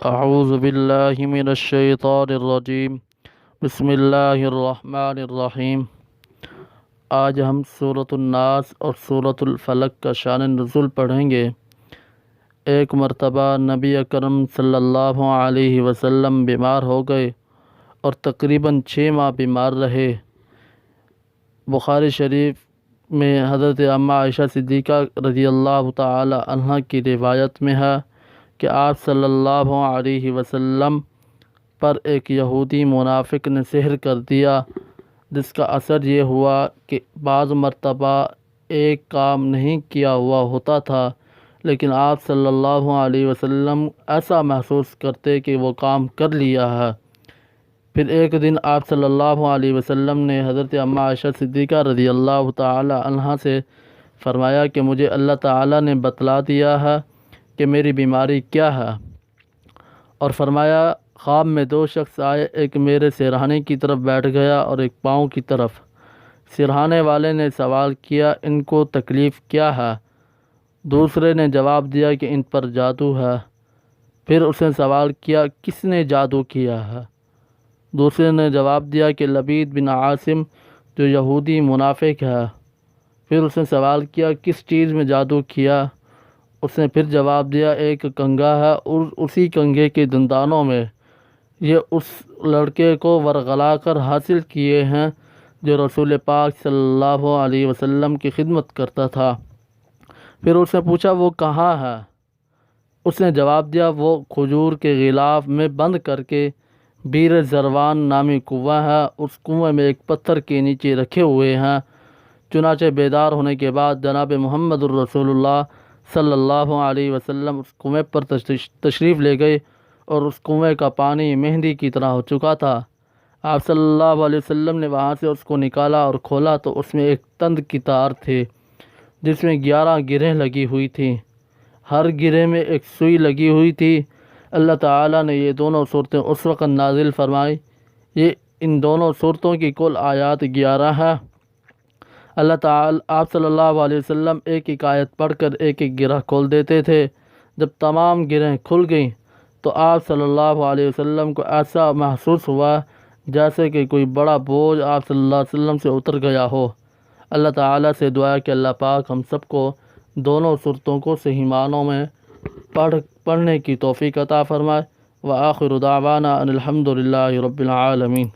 اعوذ باللہ من الشیطان الرجیم بسم اللہ الرحمن الرحیم۔ آج ہم سورۃ الناس اور سورۃ الفلق کا شان نزول پڑھیں گے۔ ایک مرتبہ نبی اکرم صلی اللہ علیہ وسلم بیمار ہو گئے اور تقریباً 6 ماہ بیمار رہے۔ بخاری شریف میں حضرت اماں عائشہ صدیقہ رضی اللہ تعالی عنہ کی روایت میں ہے کہ آپ صلی اللہ علیہ وسلم پر ایک یہودی منافق نے سحر کر دیا، جس کا اثر یہ ہوا کہ بعض مرتبہ ایک کام نہیں کیا ہوا ہوتا تھا، لیکن آپ صلی اللہ علیہ وسلم ایسا محسوس کرتے کہ وہ کام کر لیا ہے۔ پھر ایک دن آپ صلی اللہ علیہ وسلم نے حضرت اماں عائشہ صدیقہ رضی اللہ تعالی عنہ سے فرمایا کہ مجھے اللہ تعالی نے بتلا دیا ہے کہ میری بیماری کیا ہے، اور فرمایا خواب میں 2 شخص آئے، ایک میرے سرہانے کی طرف بیٹھ گیا اور ایک پاؤں کی طرف۔ سرہانے والے نے سوال کیا ان کو تکلیف کیا ہے؟ دوسرے نے جواب دیا کہ ان پر جادو ہے۔ پھر اس نے سوال کیا کس نے جادو کیا ہے؟ دوسرے نے جواب دیا کہ لبید بن عاصم جو یہودی منافق ہے۔ پھر اس نے سوال کیا کس چیز میں جادو کیا؟ اس نے پھر جواب دیا ایک کنگا ہے اور اسی کنگے کے دندانوں میں، یہ اس لڑکے کو ورغلا کر حاصل کیے ہیں جو رسول پاک صلی اللہ علیہ وسلم کی خدمت کرتا تھا۔ پھر اس نے پوچھا وہ کہاں ہے؟ اس نے جواب دیا وہ کھجور کے غلاف میں بند کر کے بیر زروان نامی کنواں ہے، اس کنویں میں ایک پتھر کے نیچے رکھے ہوئے ہیں۔ چنانچہ بیدار ہونے کے بعد جناب محمد الرسول اللہ صلی اللہ علیہ وسلم اس کنویں پر تشریف لے گئے اور اس کنویں کا پانی مہندی کی طرح ہو چکا تھا۔ آپ صلی اللہ علیہ وسلم نے وہاں سے اس کو نکالا اور کھولا تو اس میں ایک تند کی تار تھے جس میں 11 گرہیں لگی ہوئی تھیں، ہر گرہ میں ایک سوئی لگی ہوئی تھی۔ اللہ تعالیٰ نے یہ دونوں صورتیں اس وقت نازل فرمائی۔ ان دونوں صورتوں کی کل آیات 11 ہے۔ اللہ تعالیٰ آپ صلی اللہ علیہ وسلم ایک ایک آیت پڑھ کر ایک ایک گرہ کھول دیتے تھے۔ جب تمام گرہیں کھل گئیں تو آپ صلی اللہ علیہ وسلم کو ایسا محسوس ہوا جیسے کہ کوئی بڑا بوجھ آپ صلی اللہ علیہ وسلم سے اتر گیا ہو۔ اللہ تعالیٰ سے دعا کہ اللہ پاک ہم سب کو دونوں صورتوں کو صحیح معنوں میں پڑھنے کی توفیق عطا فرمائے۔ وآخر دعوانا ان الحمد للہ رب العالمین۔